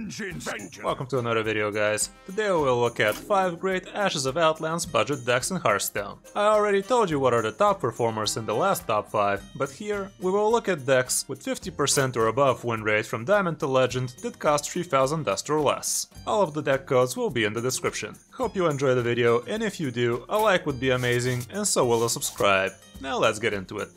Vengeance! Welcome to another video, guys. Today we will look at 5 great Ashes of Outlands budget decks in Hearthstone. I already told you what are the top performers in the last top 5, but here we will look at decks with 50% or above win rate from Diamond to Legend that cost 3000 dust or less. All of the deck codes will be in the description. Hope you enjoy the video, and if you do, a like would be amazing, and so will a subscribe. Now let's get into it.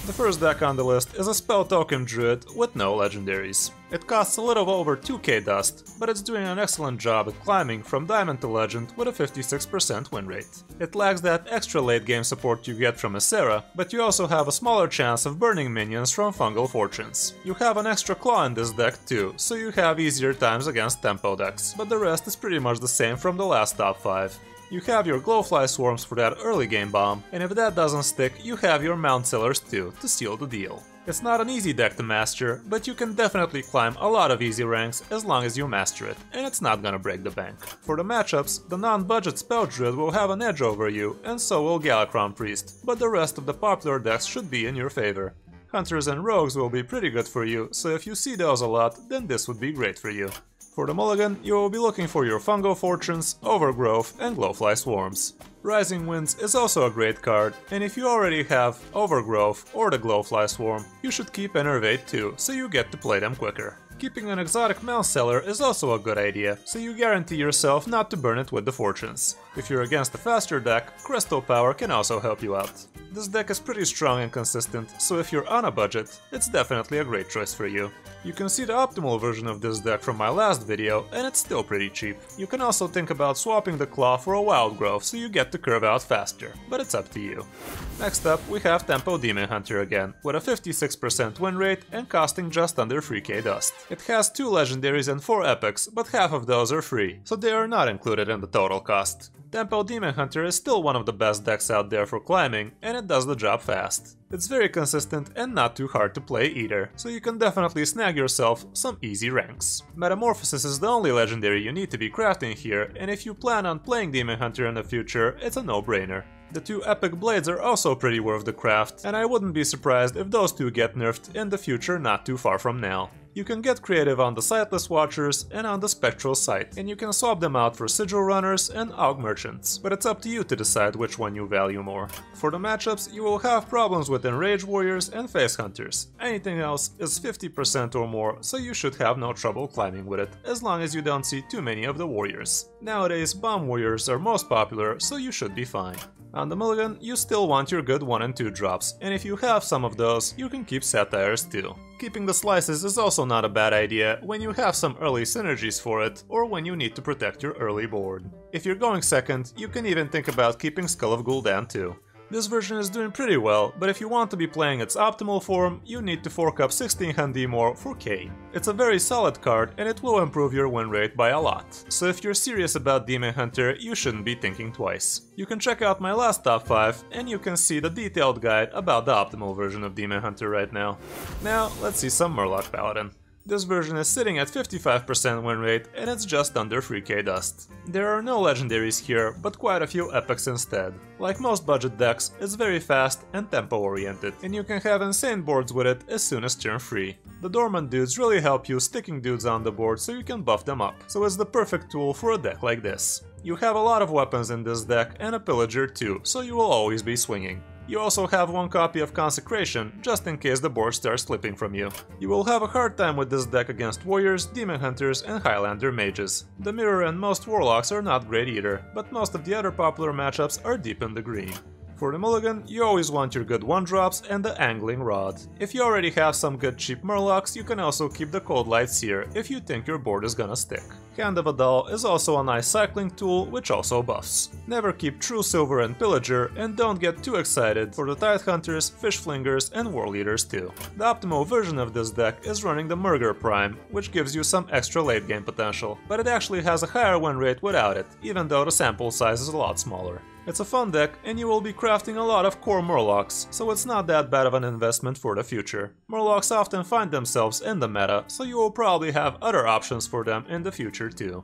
The first deck on the list is a Spell Token Druid with no legendaries. It costs a little over 2k dust, but it's doing an excellent job at climbing from Diamond to Legend with a 56% win rate. It lacks that extra late game support you get from Ysera, but you also have a smaller chance of burning minions from Fungal Fortunes. You have an extra claw in this deck too, so you have easier times against tempo decks, but the rest is pretty much the same from the last top 5. You have your Glowfly Swarms for that early game bomb, and if that doesn't stick, you have your Mount Sellers too, to seal the deal. It's not an easy deck to master, but you can definitely climb a lot of easy ranks as long as you master it, and it's not gonna break the bank. For the matchups, the non-budget Spell Druid will have an edge over you, and so will Galakrond Priest, but the rest of the popular decks should be in your favor. Hunters and Rogues will be pretty good for you, so if you see those a lot, then this would be great for you. For the mulligan, you will be looking for your Fungal Fortunes, Overgrowth, and Glowfly Swarms. Rising Winds is also a great card, and if you already have Overgrowth or the Glowfly Swarm, you should keep Innervate too, so you get to play them quicker. Keeping an exotic Mount Seller is also a good idea, so you guarantee yourself not to burn it with the Fortunes. If you're against a faster deck, Crystal Power can also help you out. This deck is pretty strong and consistent, so if you're on a budget, it's definitely a great choice for you. You can see the optimal version of this deck from my last video, and it's still pretty cheap. You can also think about swapping the Claw for a Wild Growth so you get to curve out faster, but it's up to you. Next up, we have Tempo Demon Hunter again, with a 56% win rate and costing just under 3k dust. It has 2 legendaries and 4 epics, but half of those are free, so they are not included in the total cost. Tempo Demon Hunter is still one of the best decks out there for climbing, and it does the job fast. It's very consistent and not too hard to play either, so you can definitely snag yourself some easy ranks. Metamorphosis is the only legendary you need to be crafting here, and if you plan on playing Demon Hunter in the future, it's a no-brainer. The 2 epic blades are also pretty worth the craft, and I wouldn't be surprised if those 2 get nerfed in the future not too far from now. You can get creative on the Sightless Watchers and on the Spectral Sight, and you can swap them out for Sigil Runners and Aug Merchants, but it's up to you to decide which one you value more. For the matchups, you will have problems with Enraged Warriors and Face Hunters. Anything else is 50% or more, so you should have no trouble climbing with it, as long as you don't see too many of the warriors. Nowadays, Bomb Warriors are most popular, so you should be fine. On the mulligan, you still want your good 1 and 2 drops, and if you have some of those, you can keep Satires too. Keeping the slices is also not a bad idea when you have some early synergies for it, or when you need to protect your early board. If you're going second, you can even think about keeping Skull of Gul'dan too. This version is doing pretty well, but if you want to be playing its optimal form, you need to fork up 1600 more for K. It's a very solid card and it will improve your win rate by a lot, so if you're serious about Demon Hunter, you shouldn't be thinking twice. You can check out my last top 5 and you can see the detailed guide about the optimal version of Demon Hunter right now. Now, let's see some Murloc Paladin. This version is sitting at 55% win rate and it's just under 3k dust. There are no legendaries here, but quite a few epics instead. Like most budget decks, it's very fast and tempo oriented, and you can have insane boards with it as soon as turn 3. The dormant dudes really help you sticking dudes on the board so you can buff them up, so it's the perfect tool for a deck like this. You have a lot of weapons in this deck and a pillager too, so you will always be swinging. You also have 1 copy of Consecration, just in case the board starts slipping from you. You will have a hard time with this deck against Warriors, Demon Hunters and Highlander Mages. The Mirror and most Warlocks are not great either, but most of the other popular matchups are deep in the green. For the mulligan, you always want your good 1-drops and the Angling Rod. If you already have some good cheap Murlocs, you can also keep the Cold Light Seer if you think your board is gonna stick. Hand of Adal is also a nice cycling tool, which also buffs. Never keep True Silver and Pillager, and don't get too excited for the Tide Hunters, Fish Flingers and War Leaders too. The optimal version of this deck is running the Murger Prime, which gives you some extra late game potential, but it actually has a higher win rate without it, even though the sample size is a lot smaller. It's a fun deck, and you will be crafting a lot of core Murlocs, so it's not that bad of an investment for the future. Murlocs often find themselves in the meta, so you will probably have other options for them in the future too.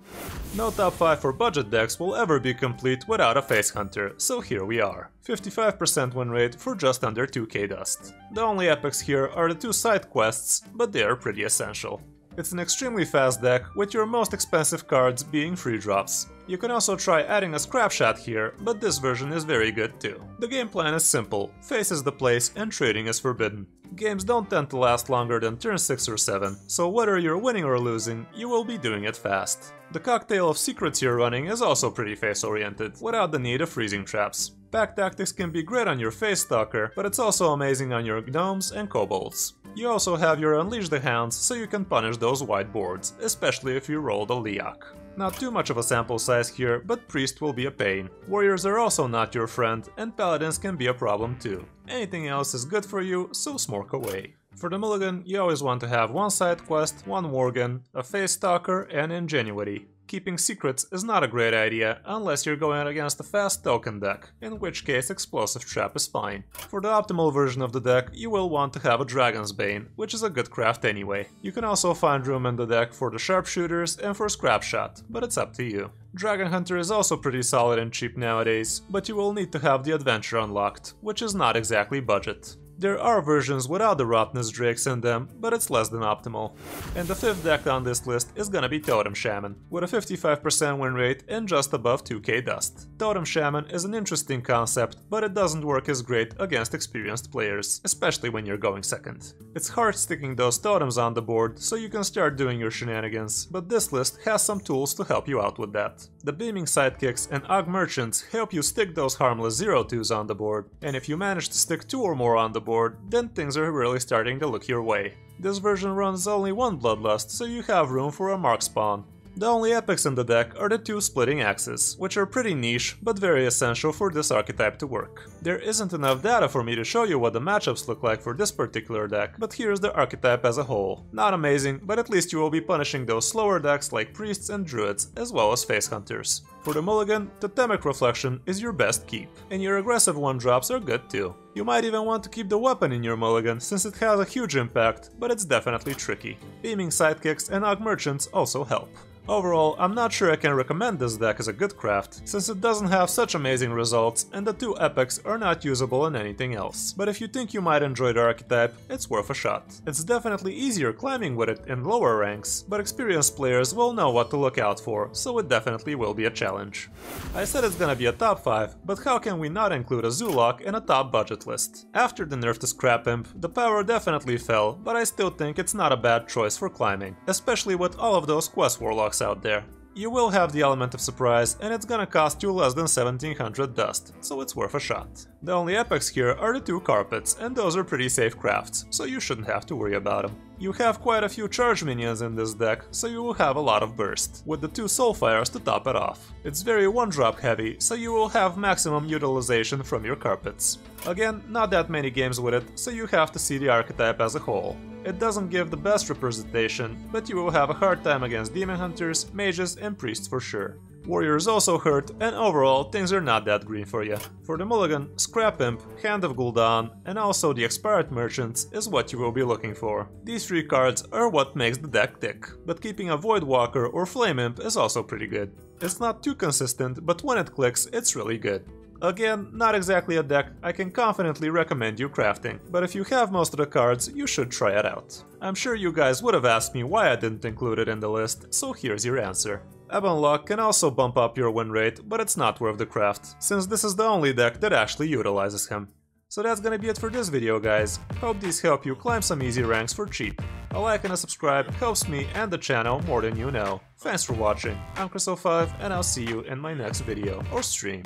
No top 5 for budget decks will ever be complete without a Face Hunter, so here we are. 55% win rate for just under 2k dust. The only epics here are the 2 side quests, but they are pretty essential. It's an extremely fast deck, with your most expensive cards being free drops. You can also try adding a scrap shot here, but this version is very good too. The game plan is simple, face is the place and trading is forbidden. Games don't tend to last longer than turn 6 or 7, so whether you're winning or losing, you will be doing it fast. The cocktail of secrets you're running is also pretty face-oriented, without the need of freezing traps. Pack tactics can be great on your face stalker, but it's also amazing on your gnomes and kobolds. You also have your Unleash the Hounds, so you can punish those white boards, especially if you roll the Liak. Not too much of a sample size here, but Priest will be a pain. Warriors are also not your friend, and Paladins can be a problem too. Anything else is good for you, so smork away. For the mulligan, you always want to have one side quest, one worgen, a face stalker, and ingenuity. Keeping secrets is not a great idea unless you're going against a fast token deck, in which case Explosive Trap is fine. For the optimal version of the deck, you will want to have a Dragon's Bane, which is a good craft anyway. You can also find room in the deck for the Sharpshooters and for Scrap Shot, but it's up to you. Dragon Hunter is also pretty solid and cheap nowadays, but you will need to have the Adventure unlocked, which is not exactly budget. There are versions without the Rottenness Drakes in them, but it's less than optimal. And the fifth deck on this list is gonna be Totem Shaman, with a 55% win rate and just above 2k dust. Totem Shaman is an interesting concept, but it doesn't work as great against experienced players, especially when you're going second. It's hard sticking those totems on the board, so you can start doing your shenanigans, but this list has some tools to help you out with that. The Beaming Sidekicks and Ugg Merchants help you stick those harmless 0-2s on the board, and if you manage to stick 2 or more on the board, then things are really starting to look your way. This version runs only one Bloodlust, so you have room for a Mark spawn. The only epics in the deck are the 2 Splitting Axes, which are pretty niche, but very essential for this archetype to work. There isn't enough data for me to show you what the matchups look like for this particular deck, but here's the archetype as a whole. Not amazing, but at least you will be punishing those slower decks like Priests and Druids, as well as Face Hunters. For the mulligan, Totemic Reflection is your best keep, and your aggressive 1-drops are good too. You might even want to keep the weapon in your mulligan, since it has a huge impact, but it's definitely tricky. Beaming Sidekicks and Ugg Merchants also help. Overall, I'm not sure I can recommend this deck as a good craft, since it doesn't have such amazing results and the 2 epics are not usable in anything else. But if you think you might enjoy the archetype, it's worth a shot. It's definitely easier climbing with it in lower ranks, but experienced players will know what to look out for, so it definitely will be a challenge. I said it's gonna be a top 5, but how can we not include a Zoolock in a top budget list? After the nerf to Scrap Imp, the power definitely fell, but I still think it's not a bad choice for climbing, especially with all of those Quest Warlocks out there. You will have the element of surprise, and it's gonna cost you less than 1700 dust, so it's worth a shot. The only epics here are the 2 Carpets, and those are pretty safe crafts, so you shouldn't have to worry about them. You have quite a few charge minions in this deck, so you will have a lot of burst, with the 2 Soulfires to top it off. It's very 1-drop heavy, so you will have maximum utilization from your Carpets. Again, not that many games with it, so you have to see the archetype as a whole. It doesn't give the best representation, but you will have a hard time against Demon Hunters, Mages and Priests for sure. Warriors also hurt, and overall things are not that green for you. For the mulligan, Scrap Imp, Hand of Gul'dan, and also the Expired Merchants is what you will be looking for. These 3 cards are what makes the deck tick, but keeping a Voidwalker or Flame Imp is also pretty good. It's not too consistent, but when it clicks, it's really good. Again, not exactly a deck I can confidently recommend you crafting, but if you have most of the cards, you should try it out. I'm sure you guys would have asked me why I didn't include it in the list, so here's your answer. Ebonlock can also bump up your win rate, but it's not worth the craft, since this is the only deck that actually utilizes him. So that's gonna be it for this video, guys. Hope these help you climb some easy ranks for cheap. A like and a subscribe helps me and the channel more than you know. Thanks for watching, I'm Kris05, and I'll see you in my next video or stream.